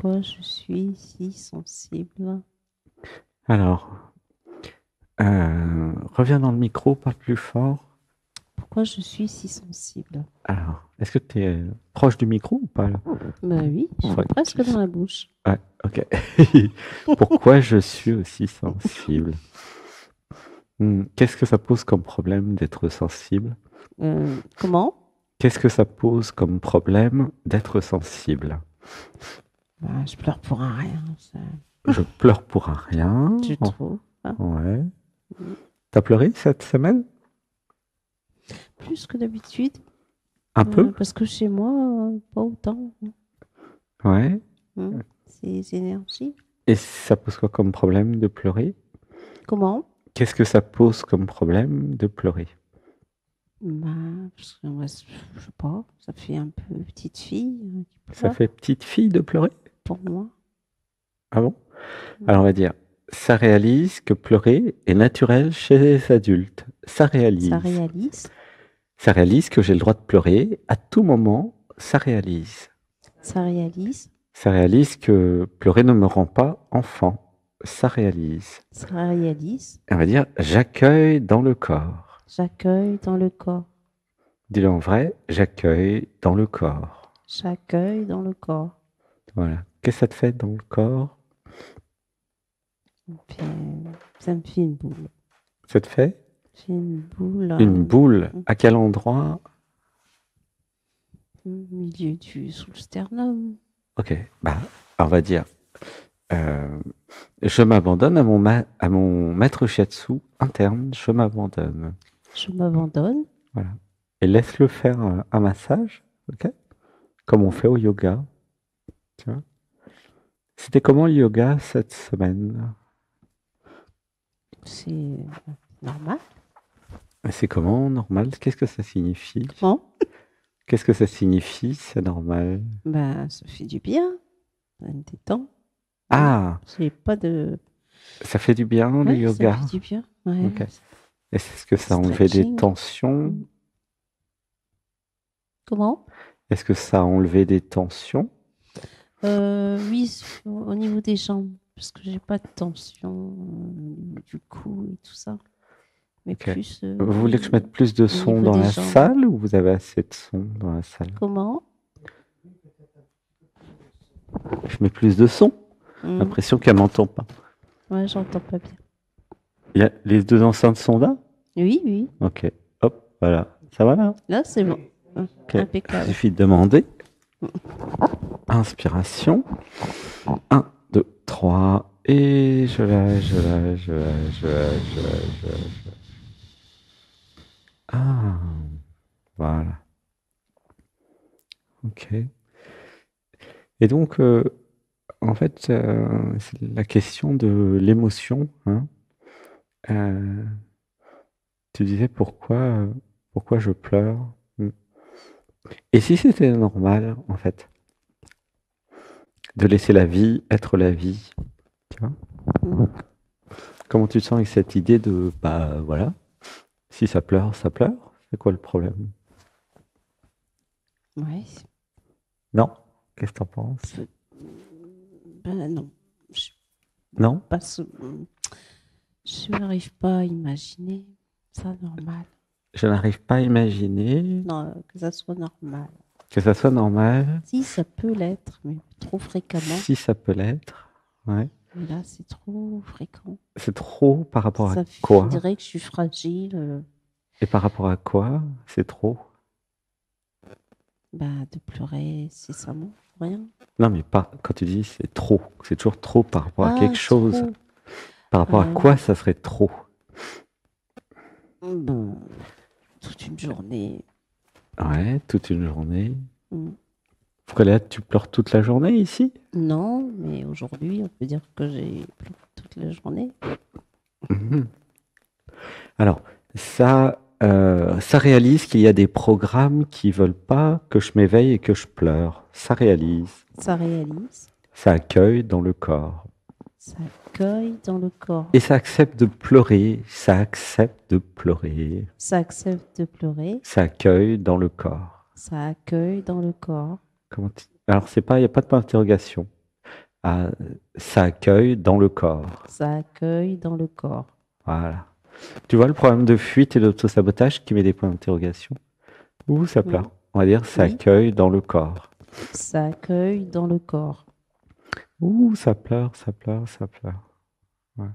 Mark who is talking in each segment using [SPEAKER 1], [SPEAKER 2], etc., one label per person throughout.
[SPEAKER 1] Pourquoi je suis si sensible?
[SPEAKER 2] Alors, reviens dans le micro, parle plus fort.
[SPEAKER 1] Pourquoi je suis si sensible?
[SPEAKER 2] Alors, est-ce que tu es proche du micro ou pas là?
[SPEAKER 1] Bah oui, je suis
[SPEAKER 2] Faudrait que
[SPEAKER 1] presque dans la bouche.
[SPEAKER 2] Ouais, ok. Pourquoi je suis aussi sensible? Qu'est-ce que ça pose comme problème d'être sensible?
[SPEAKER 1] Comment?
[SPEAKER 2] Qu'est-ce que ça pose comme problème d'être sensible?
[SPEAKER 1] Bah, je pleure pour un rien,
[SPEAKER 2] Je pleure pour un rien.
[SPEAKER 1] je
[SPEAKER 2] Oh,
[SPEAKER 1] trouve, hein.
[SPEAKER 2] ouais. T'as pleuré cette semaine?
[SPEAKER 1] Plus que d'habitude,
[SPEAKER 2] Un peu?
[SPEAKER 1] parce que chez moi, pas autant,
[SPEAKER 2] Ouais.
[SPEAKER 1] hein. Ces énergies.
[SPEAKER 2] Et ça pose quoi comme problème de pleurer?
[SPEAKER 1] Comment?
[SPEAKER 2] Qu'est-ce que ça pose comme problème de pleurer?
[SPEAKER 1] Bah, parce que moi, je sais pas, ça fait un peu petite fille qui
[SPEAKER 2] Ça
[SPEAKER 1] pleure
[SPEAKER 2] fait petite fille de pleurer?
[SPEAKER 1] pour moi.
[SPEAKER 2] Ah bon? Alors on va dire, ça réalise que pleurer est naturel chez les adultes. Ça
[SPEAKER 1] Ça
[SPEAKER 2] réalise.
[SPEAKER 1] réalise,
[SPEAKER 2] Ça réalise que j'ai le droit de pleurer à tout moment. Ça réalise.
[SPEAKER 1] ça réalise,
[SPEAKER 2] Ça réalise que pleurer ne me rend pas enfant. Ça réalise.
[SPEAKER 1] ça réalise.
[SPEAKER 2] Et on va dire, j'accueille dans le corps.
[SPEAKER 1] J'accueille dans le corps.
[SPEAKER 2] Dis-le en vrai, j'accueille dans le corps.
[SPEAKER 1] J'accueille dans le corps.
[SPEAKER 2] Voilà. Qu'est-ce que ça te fait dans le corps?
[SPEAKER 1] Puis, ça me fait une boule.
[SPEAKER 2] Ça te fait
[SPEAKER 1] J'ai une boule
[SPEAKER 2] une boule. À quel endroit?
[SPEAKER 1] au milieu sous le sternum.
[SPEAKER 2] Ok. Bah, on va dire, euh, je m'abandonne à mon maître shiatsu interne. Je m'abandonne.
[SPEAKER 1] Je m'abandonne.
[SPEAKER 2] Voilà. Et laisse-le faire un massage, ok? Comme on fait au yoga, tu vois. C'était comment le yoga cette semaine?
[SPEAKER 1] C'est normal.
[SPEAKER 2] C'est comment, normal? Qu'est-ce que ça signifie?
[SPEAKER 1] Comment?
[SPEAKER 2] Qu'est-ce que ça signifie, c'est normal?
[SPEAKER 1] Ben, ça fait du bien. Ça me détend. Ouais.
[SPEAKER 2] Ah,
[SPEAKER 1] J'ai pas de.
[SPEAKER 2] ça fait du bien le
[SPEAKER 1] Ouais, ça me
[SPEAKER 2] yoga?
[SPEAKER 1] fait du bien. Ouais.
[SPEAKER 2] Ok. Est-ce que ça a enlevé des
[SPEAKER 1] Stretching.
[SPEAKER 2] tensions?
[SPEAKER 1] Comment?
[SPEAKER 2] Est-ce que ça a enlevé des tensions?
[SPEAKER 1] Oui, au niveau des jambes. Parce que j'ai pas de tension au niveau du cou et tout ça. Mais
[SPEAKER 2] Ok.
[SPEAKER 1] plus
[SPEAKER 2] Vous voulez que je mette plus de
[SPEAKER 1] au
[SPEAKER 2] son
[SPEAKER 1] niveau
[SPEAKER 2] dans
[SPEAKER 1] des
[SPEAKER 2] la
[SPEAKER 1] jambes.
[SPEAKER 2] salle ou vous avez assez de son dans la salle?
[SPEAKER 1] Comment?
[SPEAKER 2] Je mets plus de son. J'ai
[SPEAKER 1] Hmm.
[SPEAKER 2] l'impression qu'elle m'entend pas.
[SPEAKER 1] Ouais, j'entends pas bien.
[SPEAKER 2] Les deux enceintes sont là?
[SPEAKER 1] Oui, oui.
[SPEAKER 2] Ok. Hop, voilà. Ça va là?
[SPEAKER 1] Là, c'est bon.
[SPEAKER 2] Ok. Il
[SPEAKER 1] Impeccable.
[SPEAKER 2] suffit de demander. Inspiration. Un, 2, 3. Et je lâche, je lâche, je lâche, je lâche, je lâche, je lâche. Ah, voilà. Ok. Et donc, en fait, c'est la question de l'émotion, hein. Euh, Tu disais pourquoi je pleure? Et si c'était normal, en fait, de laisser la vie être la vie, tu vois?
[SPEAKER 1] Mm.
[SPEAKER 2] Comment tu te sens avec cette idée de, bah voilà, si ça pleure, ça pleure? C'est quoi le problème?
[SPEAKER 1] Ouais.
[SPEAKER 2] Non? Qu'est-ce que t'en penses?
[SPEAKER 1] c'est- Ben non. Je
[SPEAKER 2] Non?
[SPEAKER 1] passe. Je n'arrive pas à imaginer ça normal.
[SPEAKER 2] Je n'arrive pas à imaginer
[SPEAKER 1] Non, que ça soit normal.
[SPEAKER 2] que ça soit normal,
[SPEAKER 1] Si, ça peut l'être, mais trop fréquemment.
[SPEAKER 2] si ça peut l'être. Ouais.
[SPEAKER 1] Mais là, c'est trop fréquent.
[SPEAKER 2] C'est trop par rapport à
[SPEAKER 1] On
[SPEAKER 2] quoi?
[SPEAKER 1] dirait que je suis fragile.
[SPEAKER 2] Et par rapport à quoi? C'est trop?
[SPEAKER 1] Ben, de pleurer, c'est ça, non? Rien.
[SPEAKER 2] Non, mais pas quand tu dis c'est trop, c'est toujours trop par rapport à
[SPEAKER 1] Ah,
[SPEAKER 2] quelque chose.
[SPEAKER 1] trop.
[SPEAKER 2] Par rapport à
[SPEAKER 1] Euh,
[SPEAKER 2] quoi ça serait trop?
[SPEAKER 1] bon, toute une journée.
[SPEAKER 2] Ouais, toute une journée.
[SPEAKER 1] Mm.
[SPEAKER 2] Pourquoi là, tu pleures toute la journée ici?
[SPEAKER 1] Non, mais aujourd'hui, on peut dire que j'ai pleuré toute la journée.
[SPEAKER 2] Mhm. Alors, ça réalise qu'il y a des programmes qui veulent pas que je m'éveille et que je pleure. Ça réalise.
[SPEAKER 1] Ça réalise,
[SPEAKER 2] Ça accueille dans le corps.
[SPEAKER 1] ça accueille dans le corps.
[SPEAKER 2] Et ça accepte de pleurer. Ça accepte de pleurer.
[SPEAKER 1] Ça accepte de pleurer,
[SPEAKER 2] Ça accueille dans le corps.
[SPEAKER 1] ça accueille dans le corps.
[SPEAKER 2] Alors, c'est pas, il n'y a pas de point d'interrogation. Ah, ça accueille dans le corps.
[SPEAKER 1] Ça accueille dans le corps.
[SPEAKER 2] Voilà. Tu vois le problème de fuite et d'autosabotage qui met des points d'interrogation? Ou ça pleure? On va dire ça
[SPEAKER 1] Oui,
[SPEAKER 2] accueille dans le corps.
[SPEAKER 1] ça accueille dans le corps.
[SPEAKER 2] Ouh, ça pleure, ça pleure, ça pleure. Ouais.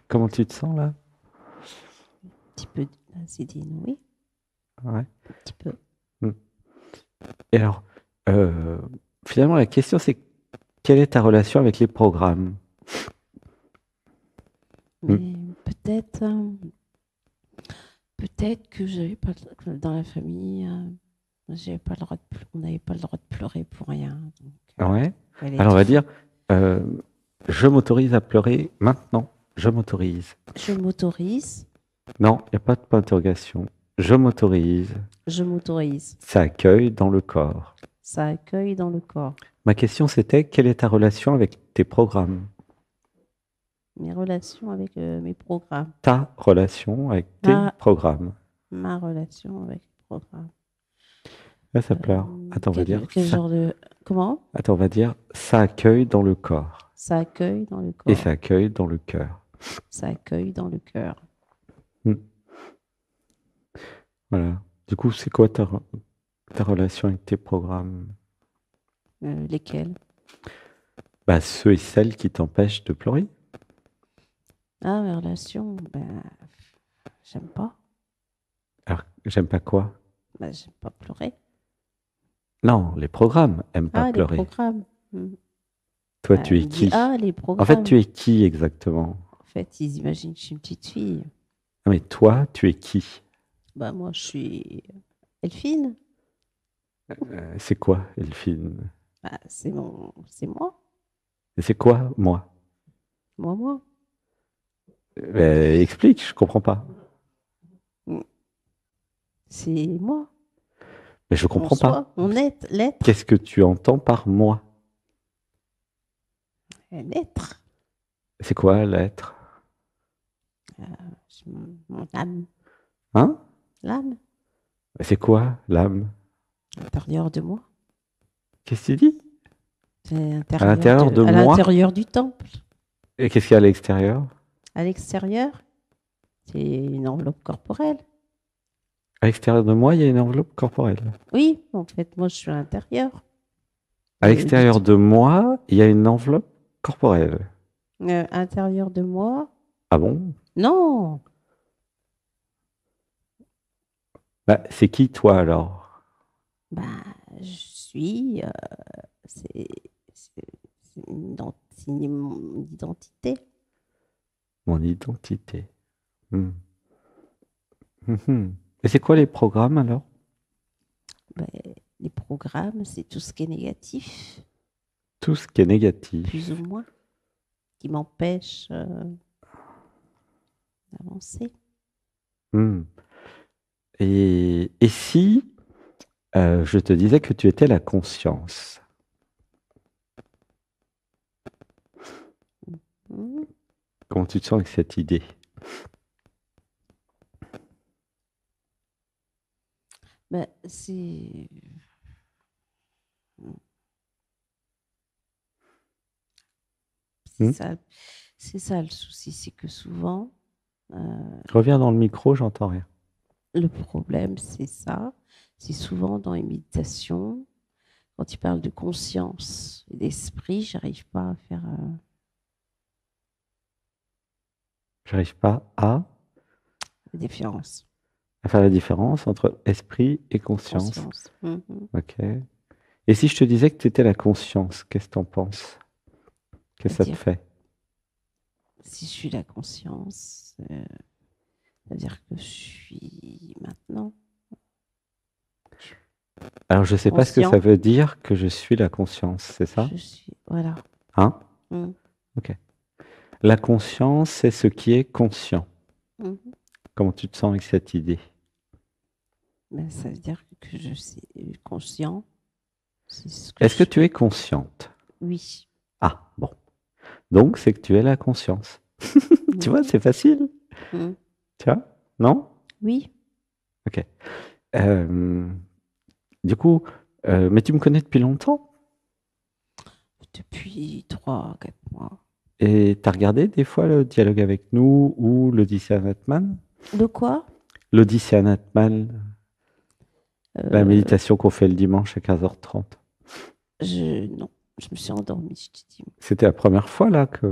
[SPEAKER 2] Comment tu te sens là?
[SPEAKER 1] Un petit peu d'acédine, oui,
[SPEAKER 2] Ouais.
[SPEAKER 1] un petit peu.
[SPEAKER 2] Mm. Et alors, euh, finalement, la question c'est quelle est ta relation avec les programmes? Mm.
[SPEAKER 1] Mais peut-être que j'avais pas que dans la famille, j'avais pas le droit on n'avait pas le droit de pleurer pour rien. Donc,
[SPEAKER 2] Ouais.
[SPEAKER 1] fallait
[SPEAKER 2] Alors, on
[SPEAKER 1] tout
[SPEAKER 2] va
[SPEAKER 1] faire.
[SPEAKER 2] dire, euh, je m'autorise à pleurer maintenant. Je m'autorise.
[SPEAKER 1] Je m'autorise,
[SPEAKER 2] Non, il n'y a pas de point d'interrogation. Je m'autorise.
[SPEAKER 1] je m'autorise.
[SPEAKER 2] Ça accueille dans le corps.
[SPEAKER 1] Ça accueille dans le corps.
[SPEAKER 2] Ma question c'était, quelle est ta relation avec tes programmes?
[SPEAKER 1] Mes relations avec mes programmes.
[SPEAKER 2] Ta relation avec tes
[SPEAKER 1] Ma,
[SPEAKER 2] programmes.
[SPEAKER 1] ma relation avec les programmes.
[SPEAKER 2] Là, ça pleure. Attends, on va dire
[SPEAKER 1] Quel
[SPEAKER 2] ça.
[SPEAKER 1] genre de... Comment?
[SPEAKER 2] Attends, on va dire ça accueille dans le corps.
[SPEAKER 1] Ça accueille dans le
[SPEAKER 2] Et ça
[SPEAKER 1] corps.
[SPEAKER 2] accueille dans le cœur.
[SPEAKER 1] Ça accueille dans le cœur.
[SPEAKER 2] Hmm. Voilà. Du coup, c'est quoi ta relation avec tes programmes?
[SPEAKER 1] Lesquels?
[SPEAKER 2] Bah, ceux et celles qui t'empêchent de pleurer.
[SPEAKER 1] Ah, mes relations, ben, j'aime pas.
[SPEAKER 2] Alors, j'aime pas quoi?
[SPEAKER 1] Ben, j'aime pas pleurer.
[SPEAKER 2] Non, les programmes aiment pas
[SPEAKER 1] Ah, les
[SPEAKER 2] pleurer.
[SPEAKER 1] programmes. Hmm.
[SPEAKER 2] Toi,
[SPEAKER 1] Ben,
[SPEAKER 2] tu
[SPEAKER 1] on
[SPEAKER 2] es
[SPEAKER 1] me dit,
[SPEAKER 2] qui?
[SPEAKER 1] ah, les
[SPEAKER 2] En fait,
[SPEAKER 1] programmes.
[SPEAKER 2] tu es qui exactement?
[SPEAKER 1] En fait, ils imaginent que je suis une petite fille.
[SPEAKER 2] Non, mais toi, tu es qui?
[SPEAKER 1] Bah, moi, je suis Elphine.
[SPEAKER 2] C'est quoi, Elphine?
[SPEAKER 1] Bah, c'est moi.
[SPEAKER 2] Et c'est quoi, moi?
[SPEAKER 1] Moi.
[SPEAKER 2] Explique, je comprends pas.
[SPEAKER 1] Hmm. C'est moi.
[SPEAKER 2] Mais je
[SPEAKER 1] Mon
[SPEAKER 2] comprends pas.
[SPEAKER 1] soi, mon être, l'être.
[SPEAKER 2] Qu'est-ce que tu entends par moi?
[SPEAKER 1] L'être.
[SPEAKER 2] C'est quoi l'être?
[SPEAKER 1] Mon âme.
[SPEAKER 2] Hein?
[SPEAKER 1] L'âme.
[SPEAKER 2] C'est quoi l'âme?
[SPEAKER 1] À l'intérieur de moi.
[SPEAKER 2] Qu'est-ce que tu dis?
[SPEAKER 1] C'est
[SPEAKER 2] À l'intérieur de
[SPEAKER 1] à
[SPEAKER 2] moi?
[SPEAKER 1] l'intérieur du temple.
[SPEAKER 2] Et qu'est-ce qu'il y a à l'extérieur?
[SPEAKER 1] À l'extérieur, c'est une enveloppe corporelle.
[SPEAKER 2] À l'extérieur de moi, il y a une enveloppe corporelle.
[SPEAKER 1] Oui, en fait, moi, je suis à l'intérieur.
[SPEAKER 2] À l'extérieur de moi, il y a une enveloppe corporelle.
[SPEAKER 1] À l'intérieur de moi.
[SPEAKER 2] Ah bon?
[SPEAKER 1] Non.
[SPEAKER 2] Bah, c'est qui toi alors?
[SPEAKER 1] Bah, je suis. C'est c'est une identité.
[SPEAKER 2] Mon identité. Hmm. Mhm. Et c'est quoi les programmes alors?
[SPEAKER 1] Bah, les programmes, c'est tout ce qui est négatif,
[SPEAKER 2] Tout ce qui est négatif.
[SPEAKER 1] plus ou moins, qui m'empêche d'avancer.
[SPEAKER 2] Hmm. Et si je te disais que tu étais la conscience?
[SPEAKER 1] Hmm.
[SPEAKER 2] Comment tu te sens avec cette idée?
[SPEAKER 1] Bah, c'est. C'est
[SPEAKER 2] Hmm.
[SPEAKER 1] ça, c'est ça le souci, c'est que souvent,
[SPEAKER 2] Reviens dans le micro, j'entends rien.
[SPEAKER 1] le problème, c'est ça. C'est souvent dans les méditations, quand il parle de conscience et d'esprit, j'arrive pas à faire
[SPEAKER 2] J'arrive pas
[SPEAKER 1] la différence.
[SPEAKER 2] à faire la différence entre esprit et conscience.
[SPEAKER 1] Conscience. Mhm.
[SPEAKER 2] Ok. Et si je te disais que tu étais la conscience, qu'est-ce que tu en penses? Qu'est-ce que ça te
[SPEAKER 1] C'est-à-dire,
[SPEAKER 2] fait?
[SPEAKER 1] si je suis la conscience, c'est-à-dire que je suis maintenant
[SPEAKER 2] Alors, je sais pas ce que ça
[SPEAKER 1] conscient.
[SPEAKER 2] veut dire que je suis la conscience, c'est ça?
[SPEAKER 1] Je suis, voilà.
[SPEAKER 2] Hein?
[SPEAKER 1] Mhm.
[SPEAKER 2] Ok. La conscience, c'est ce qui est conscient.
[SPEAKER 1] Mhm.
[SPEAKER 2] Comment tu te sens avec cette idée?
[SPEAKER 1] Ben, ça veut dire que je suis conscient. C'est ce que
[SPEAKER 2] Est-ce que
[SPEAKER 1] je
[SPEAKER 2] tu es
[SPEAKER 1] suis.
[SPEAKER 2] consciente?
[SPEAKER 1] Oui.
[SPEAKER 2] Ah, bon. Donc, c'est que tu es la conscience. Tu vois,
[SPEAKER 1] Mhm.
[SPEAKER 2] c'est facile.
[SPEAKER 1] Mhm.
[SPEAKER 2] Tu vois? Non?
[SPEAKER 1] Oui.
[SPEAKER 2] Ok. Euh, du coup, mais tu me connais depuis longtemps?
[SPEAKER 1] depuis 3-4 mois.
[SPEAKER 2] Et t'as regardé des fois le dialogue avec nous ou l'Odyssée Ant-Man?
[SPEAKER 1] Le quoi?
[SPEAKER 2] L'Odyssée Ant-Man, la
[SPEAKER 1] Euh,
[SPEAKER 2] méditation qu'on fait le dimanche à 15h30.
[SPEAKER 1] non, je me suis endormie, je te dis.
[SPEAKER 2] C'était la première fois là que.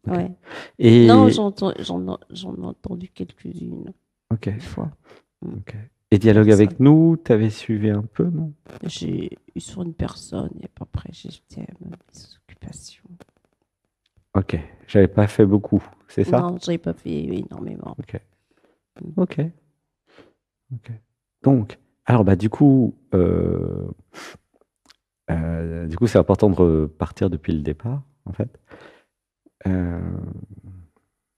[SPEAKER 2] Ok.
[SPEAKER 1] Ouais. Non,
[SPEAKER 2] Et
[SPEAKER 1] j'en ai entendu quelques-unes,
[SPEAKER 2] ok,
[SPEAKER 1] une fois. Mm.
[SPEAKER 2] ok. Et dialogue
[SPEAKER 1] Personne.
[SPEAKER 2] avec nous, t'avais suivi un peu, non?
[SPEAKER 1] J'ai eu sur une personne et puis après, j'étais à mes occupations.
[SPEAKER 2] Ok, j'avais pas fait beaucoup, c'est ça?
[SPEAKER 1] Non, j'avais pas fait énormément.
[SPEAKER 2] Ok, ok, ok. Donc, alors bah du coup, c'est important de repartir depuis le départ, en fait. Euh,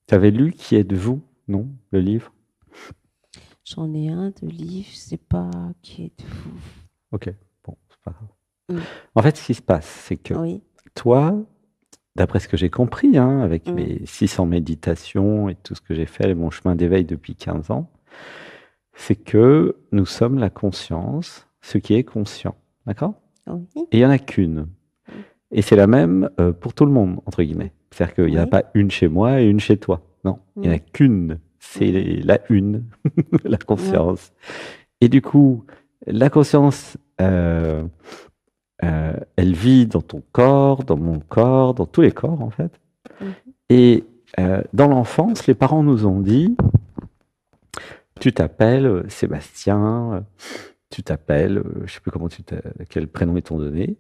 [SPEAKER 2] T'avais lu Qui êtes-vous? Non, le livre?
[SPEAKER 1] J'en ai un de livre, c'est pas qui êtes-vous.
[SPEAKER 2] Ok, bon, c'est pas grave.
[SPEAKER 1] Mm.
[SPEAKER 2] En fait, ce qui se passe, c'est que
[SPEAKER 1] Oui.
[SPEAKER 2] toi, d'après ce que j'ai compris, hein, avec
[SPEAKER 1] Mm.
[SPEAKER 2] mes 600 méditations et tout ce que j'ai fait, mon chemin d'éveil depuis 15 ans, c'est que nous sommes la conscience, ce qui est conscient. D'accord?
[SPEAKER 1] Oui.
[SPEAKER 2] Et il n'y en a qu'une. Et c'est la même pour tout le monde, entre guillemets. C'est-à-dire qu'il n'y en a
[SPEAKER 1] Oui.
[SPEAKER 2] pas une chez moi et une chez toi. Non, il n'y en a
[SPEAKER 1] Mm.
[SPEAKER 2] qu'une. C'est
[SPEAKER 1] Mm.
[SPEAKER 2] la une, la
[SPEAKER 1] Ouais.
[SPEAKER 2] conscience. Et du coup, la conscience, elle vit dans ton corps, dans mon corps, dans tous les corps, en fait.
[SPEAKER 1] Mm.
[SPEAKER 2] Et dans l'enfance, les parents nous ont dit, tu t'appelles Sébastien, tu t'appelles, je sais plus quel prénom ils t'ont donné.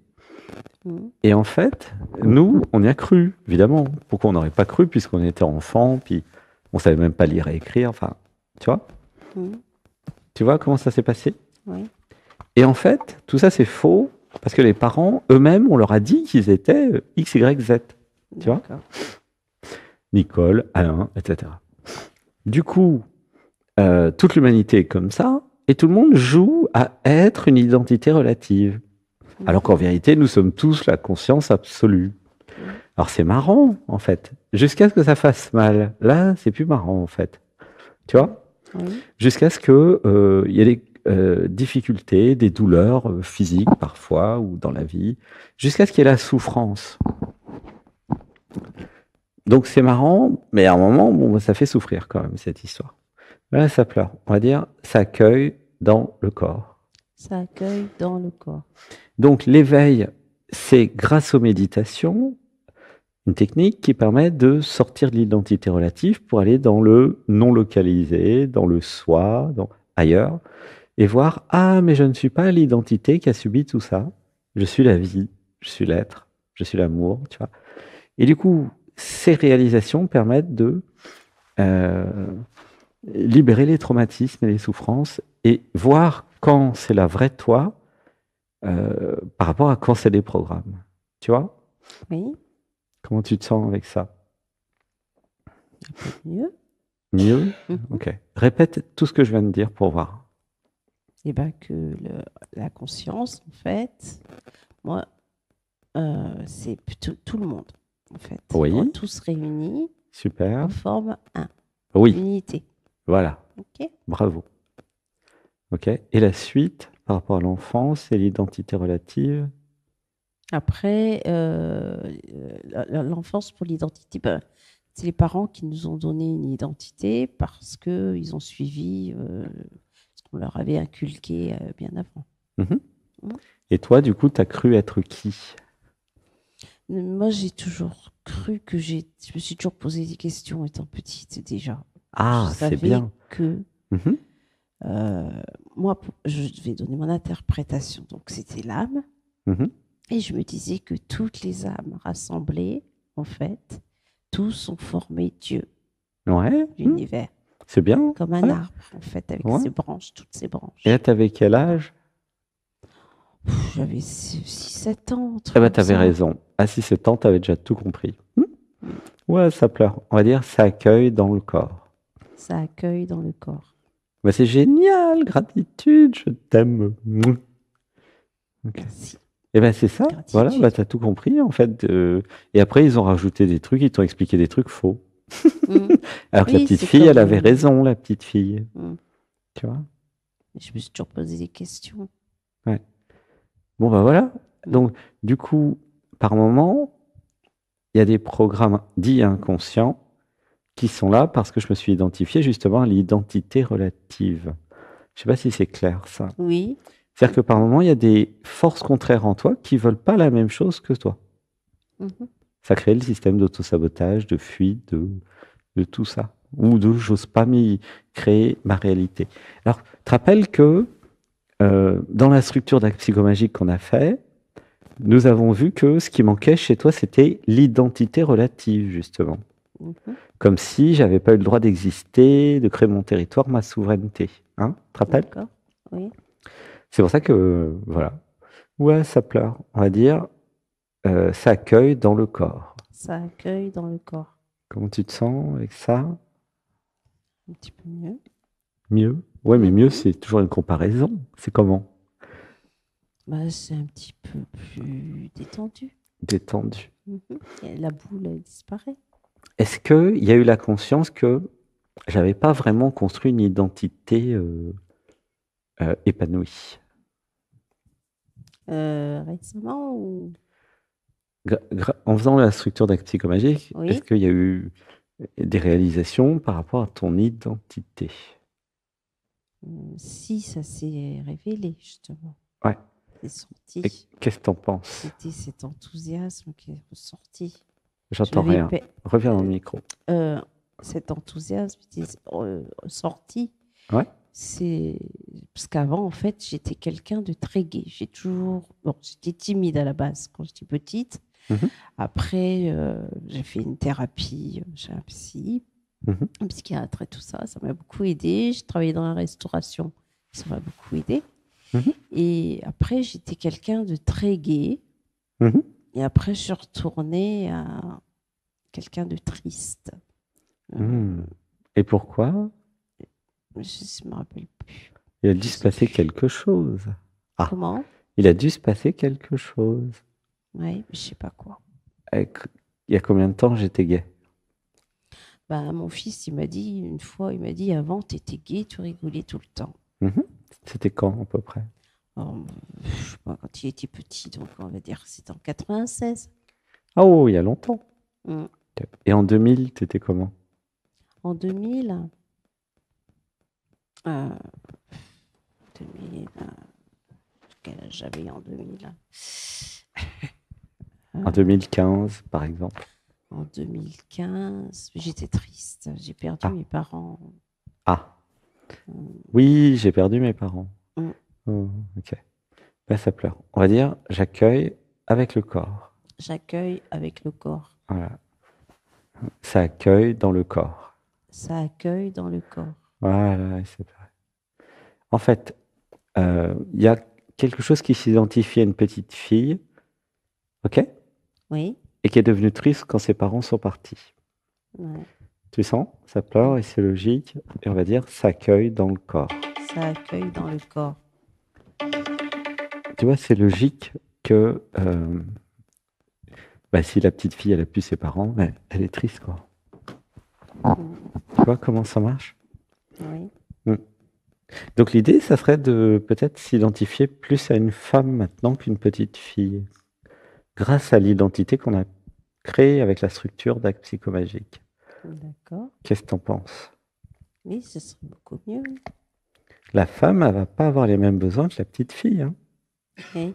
[SPEAKER 1] Mm.
[SPEAKER 2] Et en fait, nous, on y a cru, évidemment. Pourquoi on n'aurait pas cru, puisqu'on était enfant, puis on savait même pas lire et écrire, enfin, tu vois?
[SPEAKER 1] Mm.
[SPEAKER 2] Tu vois comment ça s'est passé?
[SPEAKER 1] Oui.
[SPEAKER 2] Et en fait, tout ça, c'est faux, parce que les parents, eux-mêmes, on leur a dit qu'ils étaient X, Y, Z. Tu vois?
[SPEAKER 1] D'accord.
[SPEAKER 2] Nicole, Alain, etc. Du coup, toute l'humanité est comme ça, et tout le monde joue à être une identité relative. Alors qu'en vérité, nous sommes tous la conscience absolue.
[SPEAKER 1] Mm.
[SPEAKER 2] Alors c'est marrant, en fait, jusqu'à ce que ça fasse mal. Là, c'est plus marrant, en fait. Tu vois?
[SPEAKER 1] Oui.
[SPEAKER 2] Jusqu'à ce que il y ait des difficultés, des douleurs physiques parfois, ou dans la vie, jusqu'à ce qu'il y ait la souffrance. Donc c'est marrant, mais à un moment, bon, ça fait souffrir quand même, cette histoire. Là, ça pleure. On va dire, ça accueille dans le corps.
[SPEAKER 1] Ça accueille dans le corps.
[SPEAKER 2] Donc l'éveil, c'est grâce aux méditations, une technique qui permet de sortir de l'identité relative pour aller dans le non localisé, dans le soi, ailleurs, et voir, ah, mais je ne suis pas l'identité qui a subi tout ça. Je suis la vie, je suis l'être, je suis l'amour, tu vois. Et du coup, ces réalisations permettent de libérer les traumatismes et les souffrances et voir quand c'est la vraie toi par rapport à quand c'est des programmes. Tu vois?
[SPEAKER 1] Oui.
[SPEAKER 2] Comment tu te sens avec ça?
[SPEAKER 1] Un peu mieux.
[SPEAKER 2] Mieux?
[SPEAKER 1] Mhm.
[SPEAKER 2] Ok. Répète tout ce que je viens de dire pour voir.
[SPEAKER 1] Et bien que la conscience, en fait, moi, c'est plutôt tout le monde, en fait.
[SPEAKER 2] Oui,
[SPEAKER 1] Tous réunis,
[SPEAKER 2] super.
[SPEAKER 1] on forme
[SPEAKER 2] Oui,
[SPEAKER 1] unité.
[SPEAKER 2] voilà.
[SPEAKER 1] Ok.
[SPEAKER 2] Bravo. Ok. Et la suite par rapport à l'enfance et l'identité relative?
[SPEAKER 1] Après, l'enfance pour l'identité, ben, c'est les parents qui nous ont donné une identité parce qu'ils ont suivi ce qu'on leur avait inculqué bien avant.
[SPEAKER 2] Mhm.
[SPEAKER 1] Mm.
[SPEAKER 2] Et toi, du coup, tu as cru être qui?
[SPEAKER 1] Moi, j'ai toujours cru que je me suis toujours posé des questions étant petite déjà. Je
[SPEAKER 2] Ah, c'est
[SPEAKER 1] savais
[SPEAKER 2] bien.
[SPEAKER 1] que
[SPEAKER 2] Mhm.
[SPEAKER 1] moi, je vais donner mon interprétation. Donc, c'était l'âme.
[SPEAKER 2] Mhm.
[SPEAKER 1] Et je me disais que toutes les âmes rassemblées, en fait, tous ont formé Dieu,
[SPEAKER 2] Ouais,
[SPEAKER 1] l'univers,
[SPEAKER 2] c'est bien.
[SPEAKER 1] comme un
[SPEAKER 2] Ouais,
[SPEAKER 1] arbre, en fait, avec
[SPEAKER 2] ouais.
[SPEAKER 1] ses branches, toutes ses
[SPEAKER 2] Et là,
[SPEAKER 1] branches.
[SPEAKER 2] t'avais quel âge?
[SPEAKER 1] J'avais 6-7 ans, un
[SPEAKER 2] Eh
[SPEAKER 1] truc
[SPEAKER 2] ben,
[SPEAKER 1] comme
[SPEAKER 2] t'avais
[SPEAKER 1] ça.
[SPEAKER 2] raison. À 6-7 ans, t'avais déjà tout compris.
[SPEAKER 1] Mm.
[SPEAKER 2] Ouais, ça pleure. On va dire, ça accueille dans le corps.
[SPEAKER 1] Ça accueille dans le corps.
[SPEAKER 2] Bah, c'est génial, gratitude, je t'aime. Mouah. Ok.
[SPEAKER 1] Merci.
[SPEAKER 2] Eh ben, c'est ça. Voilà, bah,
[SPEAKER 1] Gratitude.
[SPEAKER 2] t'as tout compris, en fait. Et après, ils ont rajouté des trucs, ils t'ont expliqué des trucs faux.
[SPEAKER 1] Mm.
[SPEAKER 2] Alors que la
[SPEAKER 1] Oui,
[SPEAKER 2] petite
[SPEAKER 1] c'est
[SPEAKER 2] fille, elle
[SPEAKER 1] comme.
[SPEAKER 2] avait raison, la petite fille.
[SPEAKER 1] Mm.
[SPEAKER 2] Tu vois?
[SPEAKER 1] Je me suis toujours posé des questions.
[SPEAKER 2] Ouais. Bon, bah voilà.
[SPEAKER 1] Mm.
[SPEAKER 2] Donc, du coup, par moment, il y a des programmes dits inconscients qui sont là parce que je me suis identifié justement à l'identité relative. Je ne sais pas si c'est clair, ça.
[SPEAKER 1] Oui.
[SPEAKER 2] C'est-à-dire que par moment, il y a des forces contraires en toi qui ne veulent pas la même chose que toi.
[SPEAKER 1] Mhm.
[SPEAKER 2] Ça crée le système d'autosabotage, de fuite, de tout ça. Ou de j'ose pas créer ma réalité. Alors, tu te rappelles que dans la structure d'acte psychomagique qu'on a fait, nous avons vu que ce qui manquait chez toi, c'était l'identité relative, justement.
[SPEAKER 1] Mhm.
[SPEAKER 2] Comme si j'avais pas eu le droit d'exister, de créer mon territoire, ma souveraineté. Hein, tu te rappelles?
[SPEAKER 1] D'accord. Oui.
[SPEAKER 2] C'est pour ça que, voilà. Ouais, ça pleure. On va dire, ça accueille dans le corps.
[SPEAKER 1] Ça accueille dans le corps.
[SPEAKER 2] Comment tu te sens avec ça?
[SPEAKER 1] Un petit peu mieux.
[SPEAKER 2] Mieux? Ouais, mais mieux,
[SPEAKER 1] Mhm.
[SPEAKER 2] c'est toujours une comparaison. C'est comment?
[SPEAKER 1] Bah, c'est un petit peu plus détendu.
[SPEAKER 2] Détendu.
[SPEAKER 1] Mhm. Et la boule, elle disparaît.
[SPEAKER 2] Est-ce qu'il y a eu la conscience que j'avais pas vraiment construit une identité épanouie?
[SPEAKER 1] Récemment ou...
[SPEAKER 2] En faisant la structure d'acte psychomagique, est-ce
[SPEAKER 1] Oui.
[SPEAKER 2] qu'il y a eu des réalisations par rapport à ton identité?
[SPEAKER 1] Si, ça s'est révélé, justement.
[SPEAKER 2] Ouais.
[SPEAKER 1] C'est
[SPEAKER 2] Et
[SPEAKER 1] sorti.
[SPEAKER 2] qu'est-ce que t'en penses?
[SPEAKER 1] C'était cet enthousiasme qui est ressorti. Je
[SPEAKER 2] J'entends
[SPEAKER 1] l'avais
[SPEAKER 2] rien.
[SPEAKER 1] pe-
[SPEAKER 2] Reviens dans le micro.
[SPEAKER 1] cet enthousiasme qui est sorti.
[SPEAKER 2] Ouais.
[SPEAKER 1] C'est parce qu'avant, en fait, j'étais quelqu'un de très gai. Bon, j'étais timide à la base quand j'étais petite.
[SPEAKER 2] Mhm,
[SPEAKER 1] Après, j'ai fait une thérapie chez un psy,
[SPEAKER 2] mhm,
[SPEAKER 1] un psychiatre et tout ça. Ça m'a beaucoup aidé. J'ai travaillé dans la restauration. Ça m'a beaucoup aidé.
[SPEAKER 2] mhm,
[SPEAKER 1] Et après, j'étais quelqu'un de très gai.
[SPEAKER 2] mhm.
[SPEAKER 1] Et après, je suis retournée à quelqu'un de triste.
[SPEAKER 2] Hmm. Et pourquoi?
[SPEAKER 1] Je ne me rappelle plus.
[SPEAKER 2] Il a
[SPEAKER 1] Je
[SPEAKER 2] dû se
[SPEAKER 1] sais
[SPEAKER 2] passer
[SPEAKER 1] plus.
[SPEAKER 2] quelque chose. Ah,
[SPEAKER 1] Comment?
[SPEAKER 2] il a dû se passer quelque chose.
[SPEAKER 1] Oui, je sais pas quoi.
[SPEAKER 2] Il y a combien de temps j'étais gay?
[SPEAKER 1] Bah, mon fils, il m'a dit une fois, il m'a dit avant, tu étais gay, tu rigolais tout le temps.
[SPEAKER 2] Mhm. C'était quand à peu près?
[SPEAKER 1] Alors, je sais pas, quand il était petit, donc on va dire que c'était en 96.
[SPEAKER 2] Ah oh, il y a longtemps.
[SPEAKER 1] Mm.
[SPEAKER 2] Et en 2000, t'étais comment?
[SPEAKER 1] En 2000, euh, 2000 quel âge j'avais en 2000?
[SPEAKER 2] En 2015, par exemple.
[SPEAKER 1] En 2015, j'étais triste. J'ai perdu
[SPEAKER 2] Ah,
[SPEAKER 1] mes parents.
[SPEAKER 2] ah.
[SPEAKER 1] Mm.
[SPEAKER 2] Oui, j'ai perdu mes parents.
[SPEAKER 1] Mm.
[SPEAKER 2] Oh, ok. Là, ça pleure. On va dire, j'accueille avec le corps.
[SPEAKER 1] J'accueille avec le corps.
[SPEAKER 2] Voilà. Ça accueille dans le corps.
[SPEAKER 1] Ça accueille dans le corps.
[SPEAKER 2] Voilà, c'est vrai. En fait, il y a quelque chose qui s'identifie à une petite fille, ok?
[SPEAKER 1] Oui.
[SPEAKER 2] Et qui est devenue triste quand ses parents sont partis.
[SPEAKER 1] Ouais.
[SPEAKER 2] Tu sens? Ça pleure et c'est logique. Et on va dire, ça accueille dans le corps.
[SPEAKER 1] Ça accueille dans le corps.
[SPEAKER 2] Tu vois, c'est logique que bah, si la petite fille, elle a plus ses parents, bah, elle est triste, quoi.
[SPEAKER 1] Mm.
[SPEAKER 2] Tu vois comment ça marche?
[SPEAKER 1] Oui.
[SPEAKER 2] Mm. Donc l'idée, ça serait de peut-être s'identifier plus à une femme maintenant qu'une petite fille, grâce à l'identité qu'on a créée avec la structure d'acte psychomagique.
[SPEAKER 1] D'accord.
[SPEAKER 2] Qu'est-ce que tu en penses?
[SPEAKER 1] Oui, ce serait beaucoup mieux.
[SPEAKER 2] La femme, elle va pas avoir les mêmes besoins que la petite fille, hein.
[SPEAKER 1] Oui.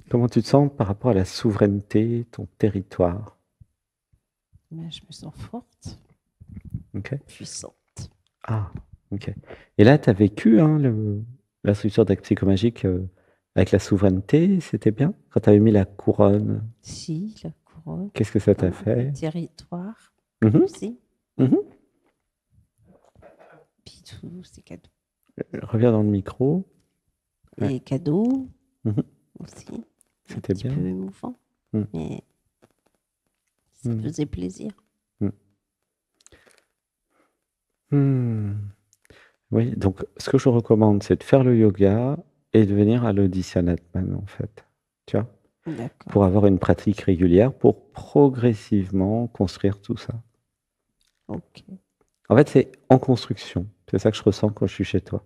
[SPEAKER 2] Comment tu te sens par rapport à la souveraineté, ton territoire?
[SPEAKER 1] Mais je me sens forte,
[SPEAKER 2] Ok.
[SPEAKER 1] puissante.
[SPEAKER 2] Ah, ok. Et là, tu as vécu hein, la structure d'acte psychomagique avec la souveraineté, c'était bien? Quand tu avais mis la couronne,
[SPEAKER 1] Si, la couronne,
[SPEAKER 2] qu'est-ce que ça t'a
[SPEAKER 1] le
[SPEAKER 2] fait?
[SPEAKER 1] territoire
[SPEAKER 2] Mhm,
[SPEAKER 1] aussi.
[SPEAKER 2] mhm.
[SPEAKER 1] Puis tous ces cadeaux.
[SPEAKER 2] Reviens dans le micro. Ouais.
[SPEAKER 1] Les cadeaux
[SPEAKER 2] Mhm.
[SPEAKER 1] aussi. Un
[SPEAKER 2] C'était
[SPEAKER 1] petit
[SPEAKER 2] bien.
[SPEAKER 1] peu émouvant.
[SPEAKER 2] Mm.
[SPEAKER 1] Mais ça
[SPEAKER 2] Mm.
[SPEAKER 1] faisait plaisir.
[SPEAKER 2] Mm. Hmm. Oui, donc ce que je recommande, c'est de faire le yoga et de venir à l'audition Atman, en fait. Tu vois?
[SPEAKER 1] D'accord.
[SPEAKER 2] Pour avoir une pratique régulière, pour progressivement construire tout ça.
[SPEAKER 1] Ok.
[SPEAKER 2] En fait, c'est en construction. C'est ça que je ressens quand je suis chez toi.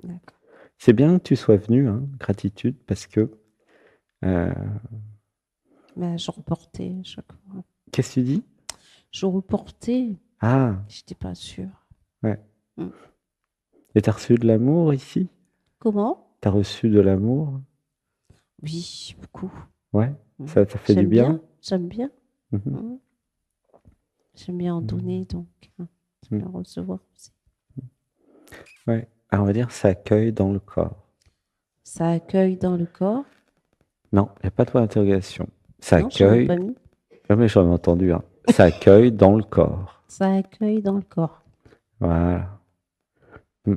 [SPEAKER 1] D'accord.
[SPEAKER 2] C'est bien que tu sois venu, hein, gratitude, parce que
[SPEAKER 1] Mais je reportais à chaque fois.
[SPEAKER 2] Qu'est-ce que tu dis?
[SPEAKER 1] Je reportais,
[SPEAKER 2] Ah,
[SPEAKER 1] j'étais pas sûre.
[SPEAKER 2] ouais.
[SPEAKER 1] Mm.
[SPEAKER 2] Et t'as reçu de l'amour ici?
[SPEAKER 1] Comment?
[SPEAKER 2] T'as reçu de l'amour?
[SPEAKER 1] Oui, beaucoup.
[SPEAKER 2] Ouais.
[SPEAKER 1] Mm.
[SPEAKER 2] Ça t'a fait du bien?
[SPEAKER 1] J'aime bien.
[SPEAKER 2] Mhm.
[SPEAKER 1] Mm. J'aime bien en donner,
[SPEAKER 2] Mhm.
[SPEAKER 1] donc j'aime
[SPEAKER 2] Mhm.
[SPEAKER 1] bien recevoir aussi.
[SPEAKER 2] Ouais. Ah, on va dire ça accueille dans le corps.
[SPEAKER 1] Ça accueille dans le corps.
[SPEAKER 2] Non, il n'y a pas de point d'interrogation. Ça
[SPEAKER 1] Non, j'en ai
[SPEAKER 2] accueille.
[SPEAKER 1] pas mis.
[SPEAKER 2] Ah, mais j'en ai entendu un. Ça accueille dans le corps.
[SPEAKER 1] Ça accueille dans le corps.
[SPEAKER 2] Voilà. Mm.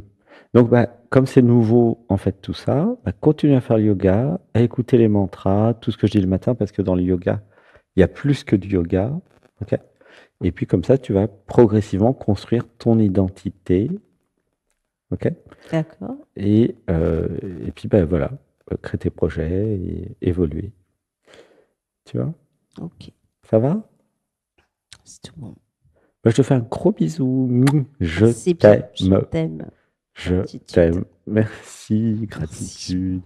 [SPEAKER 2] Donc, bah, comme c'est nouveau, en fait, tout ça, bah, continue à faire le yoga, à écouter les mantras, tout ce que je dis le matin, parce que dans le yoga, il y a plus que du yoga. Ok. Et puis, comme ça, tu vas progressivement construire ton identité. Ok.
[SPEAKER 1] D'accord.
[SPEAKER 2] Et puis, bah, voilà, créer tes projets et évoluer. Tu vois?
[SPEAKER 1] Ok.
[SPEAKER 2] Ça va?
[SPEAKER 1] C'est tout bon.
[SPEAKER 2] Bah, je te fais un gros bisou. Je
[SPEAKER 1] C'est bien. Je
[SPEAKER 2] t'aime.
[SPEAKER 1] t'aime.
[SPEAKER 2] Je
[SPEAKER 1] Gratitude.
[SPEAKER 2] t'aime. Merci,
[SPEAKER 1] Merci.
[SPEAKER 2] gratitude.